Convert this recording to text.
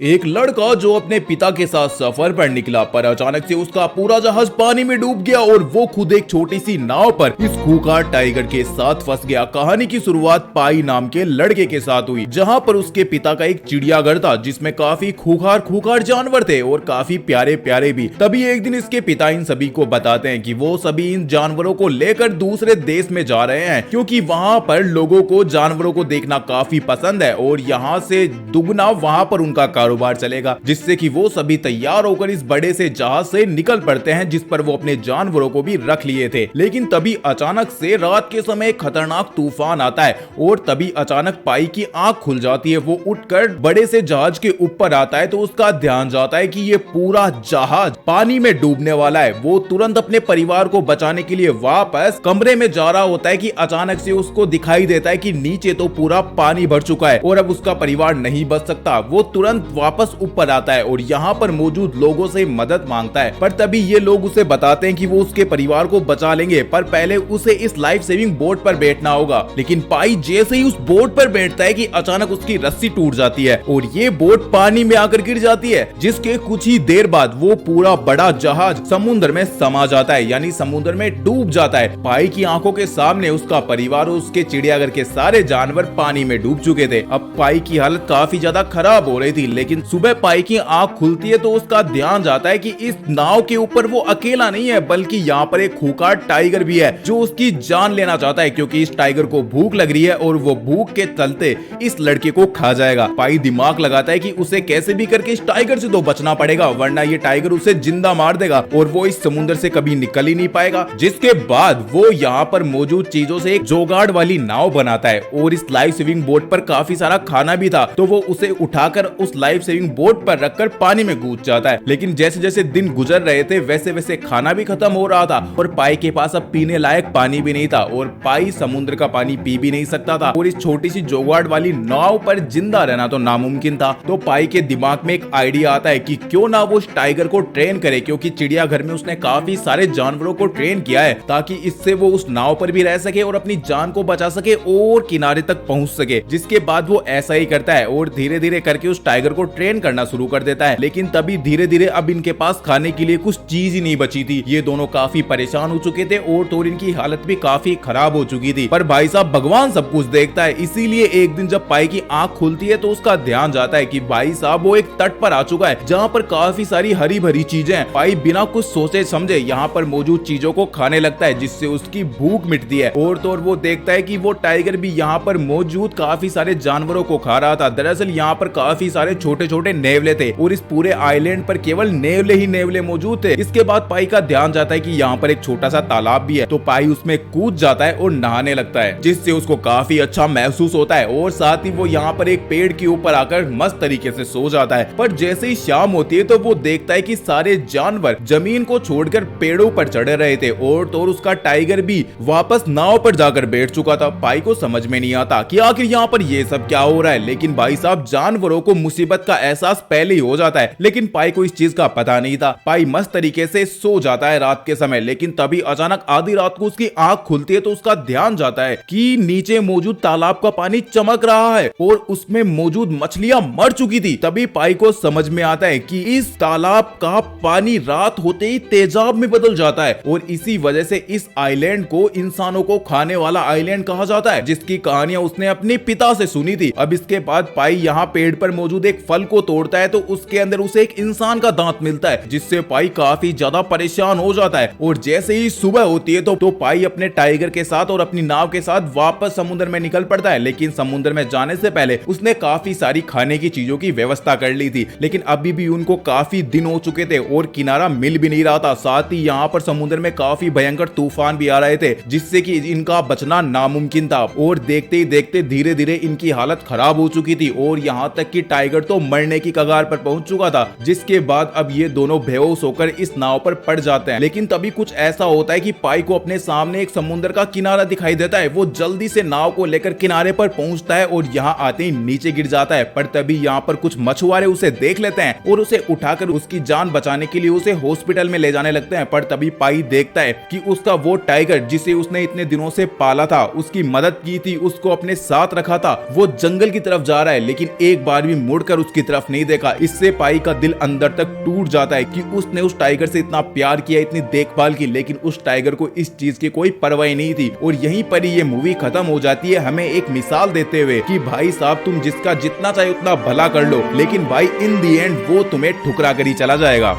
एक लड़का जो अपने पिता के साथ सफर पर निकला, पर अचानक से उसका पूरा जहाज पानी में डूब गया और वो खुद एक छोटी सी नाव पर इस खूंखार टाइगर के साथ फंस गया। कहानी की शुरुआत पाई नाम के लड़के के साथ हुई, जहां पर उसके पिता का एक चिड़ियाघर था जिसमें काफी खूंखार जानवर थे और काफी प्यारे प्यारे भी। तभी एक दिन इसके पिता इन सभी को बताते हैं कि वो सभी इन जानवरों को लेकर दूसरे देश में जा रहे हैं, क्योंकि वहां पर लोगों को जानवरों को देखना काफी पसंद है और यहाँ से दुगना वहां पर उनका कारोबार चलेगा, जिससे कि वो सभी तैयार होकर इस बड़े से जहाज से निकल पड़ते हैं, जिस पर वो अपने जानवरों को भी रख लिए थे। लेकिन तभी अचानक से रात के समय खतरनाक तूफान आता है और तभी अचानक पाई की आंख खुल जाती है। वो उठकर बड़े से जहाज के ऊपर आता है तो उसका ध्यान जाता है कि ये पूरा जहाज पानी में डूबने वाला है। वो तुरंत अपने परिवार को बचाने के लिए वापस कमरे में जा रहा होता है कि अचानक से उसको दिखाई देता है कि नीचे तो पूरा पानी भर चुका है और अब उसका परिवार नहीं बच सकता। वो तुरंत वापस ऊपर आता है और यहाँ पर मौजूद लोगों से मदद मांगता है, पर तभी ये लोग उसे बताते हैं कि वो उसके परिवार को बचा लेंगे, पर पहले उसे इस लाइफ सेविंग बोट पर बैठना होगा। लेकिन पाई जैसे ही उस बोट पर बैठता है कि अचानक उसकी रस्सी टूट जाती है और ये बोट पानी में आकर गिर जाती है, जिसके कुछ ही देर बाद वो पूरा बड़ा जहाज समुद्र में समा जाता है, यानी समुद्र में डूब जाता है। पाई की आंखों के सामने उसका परिवार और उसके चिड़ियाघर के सारे जानवर पानी में डूब चुके थे। अब पाई की हालत काफी ज्यादा खराब हो रही थी, लेकिन सुबह पाई की आंख खुलती है तो उसका ध्यान जाता है कि इस नाव के ऊपर वो अकेला नहीं है, बल्कि यहाँ पर एक खूंखार टाइगर भी है जो उसकी जान लेना चाहता है, क्योंकि इस टाइगर को भूख लग रही है और वो भूख के चलते इस लड़के को खा जाएगा। पाई दिमाग लगाता है कि उसे कैसे भी करके इस टाइगर से तो बचना पड़ेगा, वरना ये टाइगर उसे जिंदा मार देगा और वो इस समुद्र से कभी निकल ही नहीं पाएगा। जिसके बाद वो यहाँ पर मौजूद चीजों से एक जोगाड़ वाली नाव बनाता है और इस लाइफ सेविंग बोट पर काफी सारा खाना भी था, तो वो उसे उठाकर उस लाइफ सेविंग बोट पर रखकर पानी में कूद जाता है। लेकिन जैसे जैसे दिन गुजर रहे थे वैसे वैसे खाना भी खत्म हो रहा था और पाई के पास अब पीने लायक पानी भी नहीं था और पाई समुद्र का पानी पी भी नहीं सकता था और इस छोटी सी जोगाड़ वाली नाव पर जिंदा रहना तो नामुमकिन था। तो पाई के दिमाग में एक आइडिया आता है कि क्यों ना वो टाइगर को ट्रेन करे, क्योंकि चिड़ियाघर में उसने काफी सारे जानवरों को ट्रेन किया है ताकि इससे वो उस नाव पर भी रह सके और अपनी जान को बचा सके और किनारे तक पहुंच सके। जिसके बाद वो ऐसा ही करता है और धीरे धीरे करके उस टाइगर को ट्रेन करना शुरू कर देता है। लेकिन तभी धीरे धीरे अब इनके पास खाने के लिए कुछ चीज ही नहीं बची थी। ये दोनों काफी परेशान हो चुके थे और तो इनकी हालत भी काफी खराब हो चुकी थी, पर भाई साहब भगवान सब कुछ देखता है, इसीलिए एक दिन जब पाई की आंख खुलती है तो उसका ध्यान जाता है कि भाई साहब वो एक तट पर आ चुका है जहाँ पर काफी सारी हरी भरी चीजें हैं। पाई बिना कुछ सोचे समझे यहाँ पर मौजूद चीजों को खाने लगता है, जिससे उसकी भूख मिटती है और तो वो देखता है कि वो टाइगर भी यहाँ पर मौजूद काफी सारे जानवरों को खा रहा था। दरअसल यहाँ पर काफी सारे छोटे छोटे नेवले थे और इस पूरे आइलैंड पर केवल नेवले ही नेवले मौजूद थे। इसके बाद पाई का ध्यान जाता है कि यहाँ पर एक छोटा सा तालाब भी है, तो पाई उसमें कूद जाता है और नहाने लगता है, जिससे उसको काफी अच्छा महसूस होता है और साथ ही वो यहाँ पर एक पेड़ के ऊपर आकर मस्त तरीके से सो जाता है। पर जैसे ही शाम होती है तो वो देखता है कि सारे जानवर जमीन को छोड़कर पेड़ों पर चढ़ रहे थे और तो उसका टाइगर भी वापस नाव पर जाकर बैठ चुका था। पाई को समझ में नहीं आता कि आखिर यहाँ पर ये सब क्या हो रहा है, लेकिन भाई साहब जानवरों को मुसीबत का एहसास पहले ही हो जाता है, लेकिन पाई को इस चीज का पता नहीं था। पाई मस्त तरीके से सो जाता है रात के समय, लेकिन तभी अचानक आधी रात को उसकी आंख खुलती है तो उसका ध्यान जाता है कि नीचे मौजूद तालाब का पानी चमक रहा है और उसमें मौजूद मछलियां मर चुकी थी। तभी पाई को समझ में आता है कि इस तालाब का पानी रात होते ही तेजाब में बदल जाता है और इसी वजह से इस आइलैंड को इंसानों को खाने वाला आइलैंड कहा जाता है, जिसकी कहानियां उसने अपने पिता से सुनी थी। अब इसके बाद पाई यहाँ पेड़ पर मौजूद एक फल को तोड़ता है तो उसके अंदर उसे एक इंसान का दांत मिलता है, जिससे पाई काफी ज्यादा परेशान हो जाता है और जैसे ही सुबह होती है तो पाई अपने टाइगर के साथ और अपनी नाव के साथ वापस समुद्र में निकल पड़ता है। लेकिन समुद्र में जाने से पहले उसने काफी सारी खाने की चीजों की व्यवस्था कर ली थी, लेकिन अभी भी उनको काफी दिन हो चुके थे और किनारा मिल भी नहीं रहा था। साथ ही यहाँ पर समुद्र में काफी भयंकर तूफान भी आ रहे थे, जिससे कि इनका बचना नामुमकिन था और देखते ही देखते धीरे धीरे इनकी हालत खराब हो चुकी थी और यहाँ तक कि टाइगर तो मरने की कगार पर पहुंच चुका था। जिसके बाद अब ये दोनों बेहोश होकर इस नाव पर पड़ जाते हैं। लेकिन तभी कुछ ऐसा होता है कि पाई को अपने सामने एक समुद्र का किनारा दिखाई देता है। वो जल्दी से नाव को लेकर किनारे पर पहुंचता है और यहाँ आते ही नीचे गिर जाता है, पर तभी यहाँ पर कुछ मछुआरे उसे देख लेते हैं और उसे उठाकर उसकी जान बचाने के लिए उसे हॉस्पिटल में ले जाने लगते हैं। पर तभी पाई देखता है कि उसका वो टाइगर जिसे उसने इतने दिनों से पाला था, उसकी मदद की थी, उसको अपने साथ रखा था, वो जंगल की तरफ जा रहा है, लेकिन एक बार भी मुड़कर उसकी तरफ नहीं देखा। इससे पाई का दिल अंदर तक टूट जाता है कि उसने उस टाइगर से इतना प्यार किया, इतनी देखभाल की, लेकिन उस टाइगर को इस चीज की कोई परवाह नहीं थी। और यहीं पर ही ये मूवी खत्म हो जाती है, हमें एक मिसाल देते हुए कि भाई साहब तुम जिसका जितना चाहे उतना भला कर लो, लेकिन भाई इन दी एंड वो तुम्हें ठुकरा कर ही चला जाएगा।